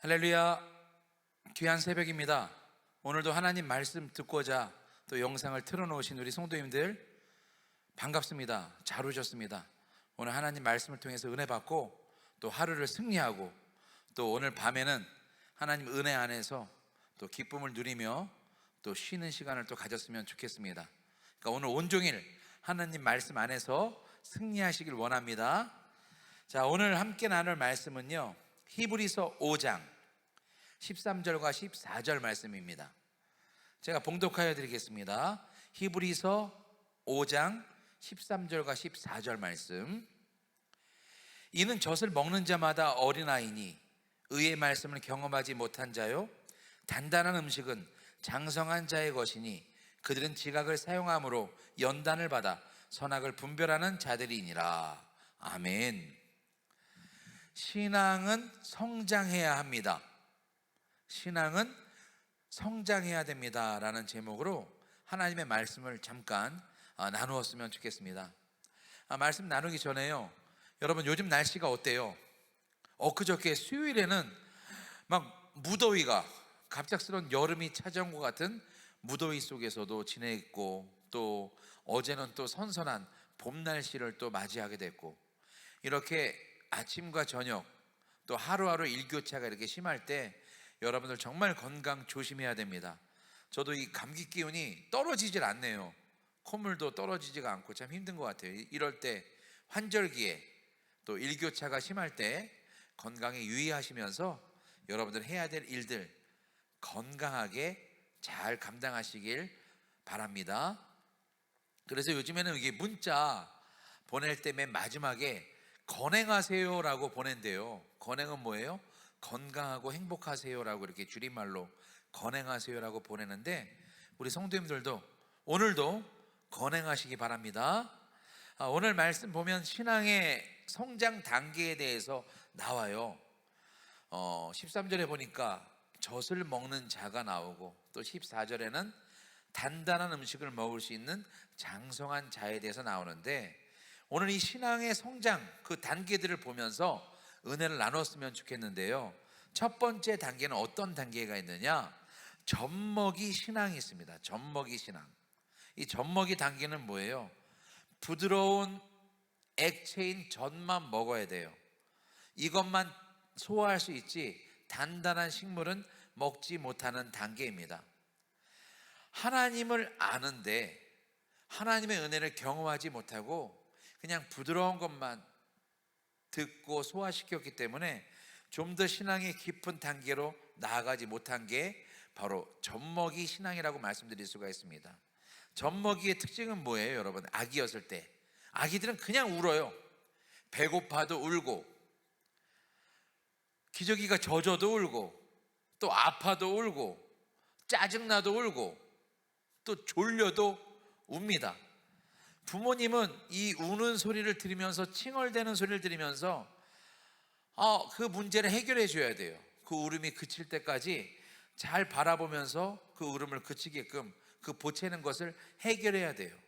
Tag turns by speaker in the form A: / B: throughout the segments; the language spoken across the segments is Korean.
A: 할렐루야. 귀한 새벽입니다. 오늘도 하나님 말씀 듣고자 또 영상을 틀어놓으신 우리 성도님들 반갑습니다. 잘 오셨습니다. 오늘 하나님 말씀을 통해서 은혜 받고 또 하루를 승리하고 또 오늘 밤에는 하나님 은혜 안에서 또 기쁨을 누리며 또 쉬는 시간을 또 가졌으면 좋겠습니다. 그러니까 오늘 온종일 하나님 말씀 안에서 승리하시길 원합니다. 자, 오늘 함께 나눌 말씀은요, 히브리서 5장 13절과 14절 말씀입니다. 제가 봉독하여 드리겠습니다. 히브리서 5장 13절과 14절 말씀. 이는 젖을 먹는 자마다 어린아이니 의의 말씀을 경험하지 못한 자요, 단단한 음식은 장성한 자의 것이니 그들은 지각을 사용함으로 연단을 받아 선악을 분별하는 자들이니라. 아멘. 신앙은 성장해야 합니다. 신앙은 성장해야 됩니다 라는 제목으로 하나님의 말씀을 잠깐 나누었으면 좋겠습니다. 말씀 나누기 전에요, 여러분 요즘 날씨가 어때요? 엊그저께 수요일에는 막 무더위가, 갑작스러운 여름이 찾아온 것 같은 무더위 속에서도 지내있고, 또 어제는 또 선선한 봄 날씨를 또 맞이하게 됐고, 이렇게 아침과 저녁 또 하루하루 일교차가 이렇게 심할 때 여러분들 정말 건강 조심해야 됩니다. 저도 이 감기 기운이 떨어지질 않네요. 콧물도 떨어지지가 않고 참 힘든 것 같아요. 이럴 때 환절기에 또 일교차가 심할 때 건강에 유의하시면서 여러분들 해야 될 일들 건강하게 잘 감당하시길 바랍니다. 그래서 요즘에는 이게 문자 보낼 때 맨 마지막에 건행하세요 라고 보낸대요. 건행은 뭐예요? 건강하고 행복하세요라고 이렇게 줄임말로 건행하세요라고 보내는데, 우리 성도님들도 오늘도 건행하시기 바랍니다. 오늘 말씀 보면 신앙의 성장 단계에 대해서 나와요. 13절에 보니까 젖을 먹는 자가 나오고, 또 14절에는 단단한 음식을 먹을 수 있는 장성한 자에 대해서 나오는데, 오늘 이 신앙의 성장 그 단계들을 보면서 은혜를 나눴으면 좋겠는데요, 첫 번째 단계는 어떤 단계가 있느냐? 젖먹이 신앙이 있습니다. 젖먹이 신앙. 이 젖먹이 단계는 뭐예요? 부드러운 액체인 젖만 먹어야 돼요. 이것만 소화할 수 있지 단단한 식물은 먹지 못하는 단계입니다. 하나님을 아는데 하나님의 은혜를 경험하지 못하고 그냥 부드러운 것만 듣고 소화시켰기 때문에 좀 더 신앙의 깊은 단계로 나아가지 못한 게 바로 젖먹이 신앙이라고 말씀드릴 수가 있습니다. 젖먹이의 특징은 뭐예요, 여러분? 아기였을 때 아기들은 그냥 울어요. 배고파도 울고, 기저귀가 젖어도 울고, 또 아파도 울고, 짜증나도 울고, 또 졸려도 웁니다. 부모님은 이 우는 소리를 들으면서, 칭얼대는 소리를 들으면서 그 문제를 해결해 줘야 돼요. 그 울음이 그칠 때까지 잘 바라보면서 그 울음을 그치게끔 그 보채는 것을 해결해야 돼요.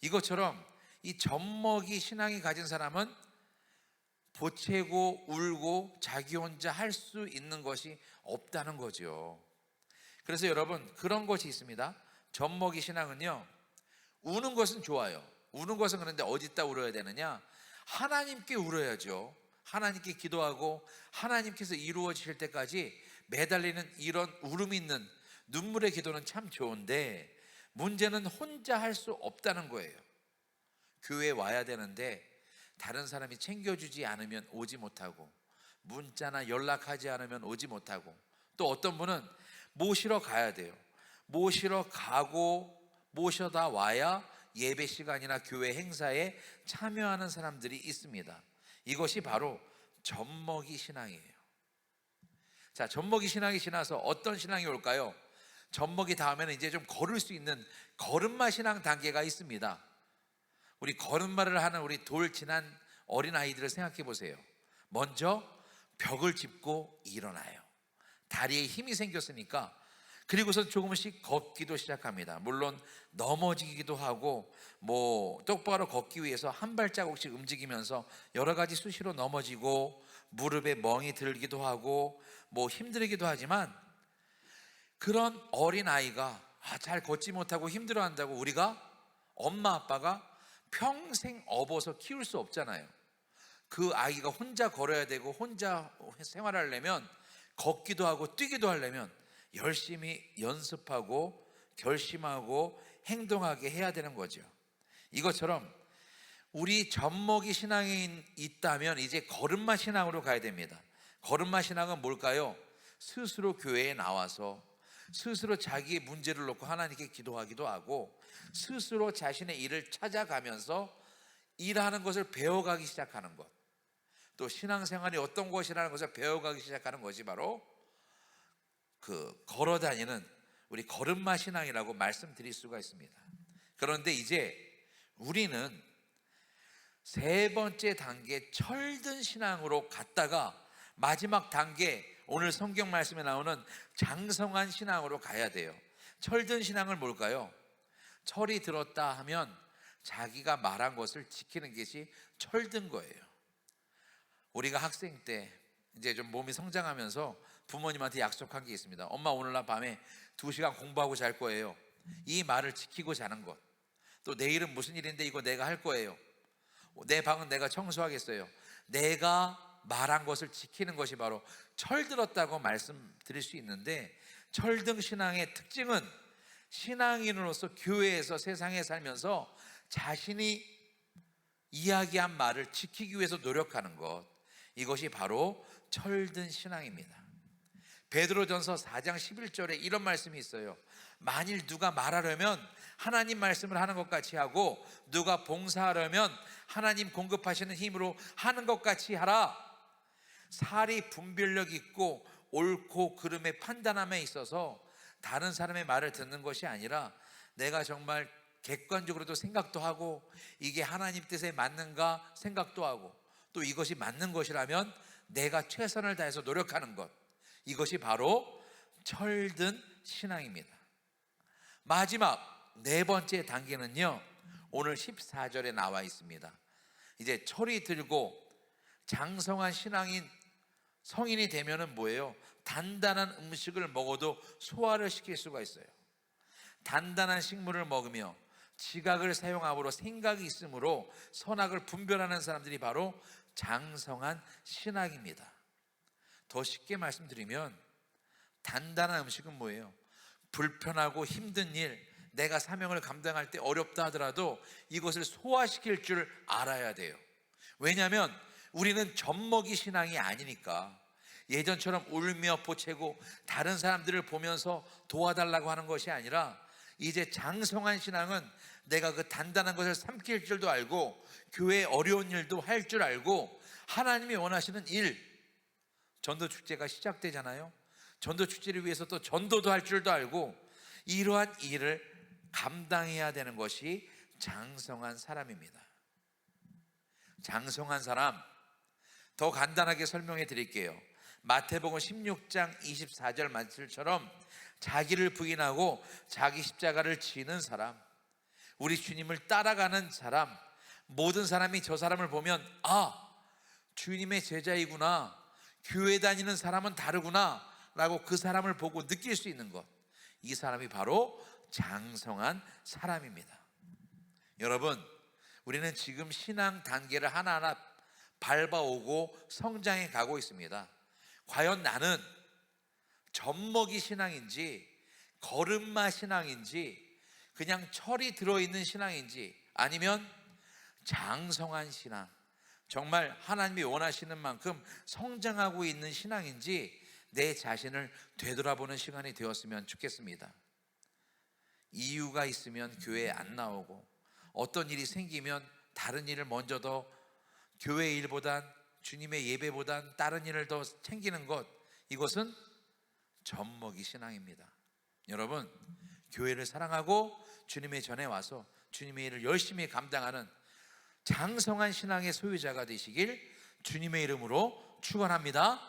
A: 이것처럼 이 젖먹이 신앙이 가진 사람은 보채고 울고 자기 혼자 할 수 있는 것이 없다는 거죠. 그래서 여러분, 그런 것이 있습니다. 젖먹이 신앙은요, 우는 것은 좋아요. 우는 것은 그런데 어디다 울어야 되느냐? 하나님께 울어야죠. 하나님께 기도하고 하나님께서 이루어지실 때까지 매달리는 이런 울음 있는 눈물의 기도는 참 좋은데, 문제는 혼자 할 수 없다는 거예요. 교회에 와야 되는데 다른 사람이 챙겨주지 않으면 오지 못하고, 문자나 연락하지 않으면 오지 못하고, 또 어떤 분은 모시러 가야 돼요. 모시러 가고 모셔다 와야 예배 시간이나 교회 행사에 참여하는 사람들이 있습니다. 이것이 바로 젖먹이 신앙이에요. 자, 젖먹이 신앙이 지나서 어떤 신앙이 올까요? 젖먹이 다음에는 이제 좀 걸을 수 있는 걸음마 신앙 단계가 있습니다. 우리 걸음마를 하는 우리 돌 지난 어린아이들을 생각해 보세요. 먼저 벽을 짚고 일어나요. 다리에 힘이 생겼으니까 그리고서 조금씩 걷기도 시작합니다. 물론 넘어지기도 하고 똑바로 걷기 위해서 한 발자국씩 움직이면서 여러 가지 수시로 넘어지고 무릎에 멍이 들기도 하고 힘들기도 하지만, 그런 어린아이가 잘 걷지 못하고 힘들어한다고 우리가, 엄마 아빠가 평생 업어서 키울 수 없잖아요. 그 아이가 혼자 걸어야 되고 혼자 생활하려면, 걷기도 하고 뛰기도 하려면 열심히 연습하고 결심하고 행동하게 해야 되는 거죠. 이것처럼 우리 젖먹이 신앙이 있다면 이제 걸음마 신앙으로 가야 됩니다. 걸음마 신앙은 뭘까요? 스스로 교회에 나와서 스스로 자기의 문제를 놓고 하나님께 기도하기도 하고, 스스로 자신의 일을 찾아가면서 일하는 것을 배워가기 시작하는 것, 또 신앙생활이 어떤 것이라는 것을 배워가기 시작하는 것이 바로 걸어다니는 우리 걸음마 신앙이라고 말씀드릴 수가 있습니다. 그런데 이제 우리는 세 번째 단계 철든 신앙으로 갔다가 마지막 단계, 오늘 성경 말씀에 나오는 장성한 신앙으로 가야 돼요. 철든 신앙은 뭘까요? 철이 들었다 하면 자기가 말한 것을 지키는 것이 철든 거예요. 우리가 학생 때 이제 좀 몸이 성장하면서 부모님한테 약속한 게 있습니다. 엄마, 오늘 날 밤에 2시간 공부하고 잘 거예요. 이 말을 지키고 자는 것. 또 내일은 무슨 일인데 이거 내가 할 거예요. 내 방은 내가 청소하겠어요. 내가 말한 것을 지키는 것이 바로 철들었다고 말씀드릴 수 있는데, 철등 신앙의 특징은 신앙인으로서 교회에서 세상에 살면서 자신이 이야기한 말을 지키기 위해서 노력하는 것, 이것이 바로 철든 신앙입니다. 베드로전서 4장 11절에 이런 말씀이 있어요. 만일 누가 말하려면 하나님 말씀을 하는 것 같이 하고, 누가 봉사하려면 하나님 공급하시는 힘으로 하는 것 같이 하라. 살이 분별력 있고 옳고 그름의 판단함에 있어서 다른 사람의 말을 듣는 것이 아니라, 내가 정말 객관적으로도 생각도 하고 이게 하나님 뜻에 맞는가 생각도 하고, 또 이것이 맞는 것이라면 내가 최선을 다해서 노력하는 것, 이것이 바로 철든 신앙입니다. 마지막 네 번째 단계는요, 오늘 14절에 나와 있습니다. 이제 철이 들고 장성한 신앙인 성인이 되면은 뭐예요? 단단한 음식을 먹어도 소화를 시킬 수가 있어요. 단단한 식물을 먹으며 지각을 사용함으로 생각이 있으므로 선악을 분별하는 사람들이 바로 장성한 신앙입니다. 더 쉽게 말씀드리면, 단단한 음식은 뭐예요? 불편하고 힘든 일, 내가 사명을 감당할 때 어렵다 하더라도 이것을 소화시킬 줄 알아야 돼요. 왜냐하면 우리는 젖먹이 신앙이 아니니까. 예전처럼 울며 보채고 다른 사람들을 보면서 도와달라고 하는 것이 아니라, 이제 장성한 신앙은 내가 그 단단한 것을 삼킬 줄도 알고 교회의 어려운 일도 할 줄 알고, 하나님이 원하시는 일, 전도축제가 시작되잖아요. 전도축제를 위해서 또 전도도 할 줄도 알고, 이러한 일을 감당해야 되는 것이 장성한 사람입니다. 장성한 사람, 더 간단하게 설명해 드릴게요. 마태복음 16장 24절 말씀처럼 자기를 부인하고 자기 십자가를 지는 사람, 우리 주님을 따라가는 사람, 모든 사람이 저 사람을 보면 주님의 제자이구나, 교회 다니는 사람은 다르구나 라고 그 사람을 보고 느낄 수 있는 것, 이 사람이 바로 장성한 사람입니다. 여러분, 우리는 지금 신앙 단계를 하나하나 밟아오고 성장해 가고 있습니다. 과연 나는 젖먹이 신앙인지, 걸음마 신앙인지, 그냥 철이 들어있는 신앙인지, 아니면 장성한 신앙, 정말 하나님이 원하시는 만큼 성장하고 있는 신앙인지, 내 자신을 되돌아보는 시간이 되었으면 좋겠습니다. 이유가 있으면 교회에 안 나오고, 어떤 일이 생기면 다른 일을 먼저 더, 교회 일보단 주님의 예배보단 다른 일을 더 챙기는 것, 이것은 젖먹이 신앙입니다. 여러분, 교회를 사랑하고 주님의 전에 와서 주님의 일을 열심히 감당하는 장성한 신앙의 소유자가 되시길 주님의 이름으로 축원합니다.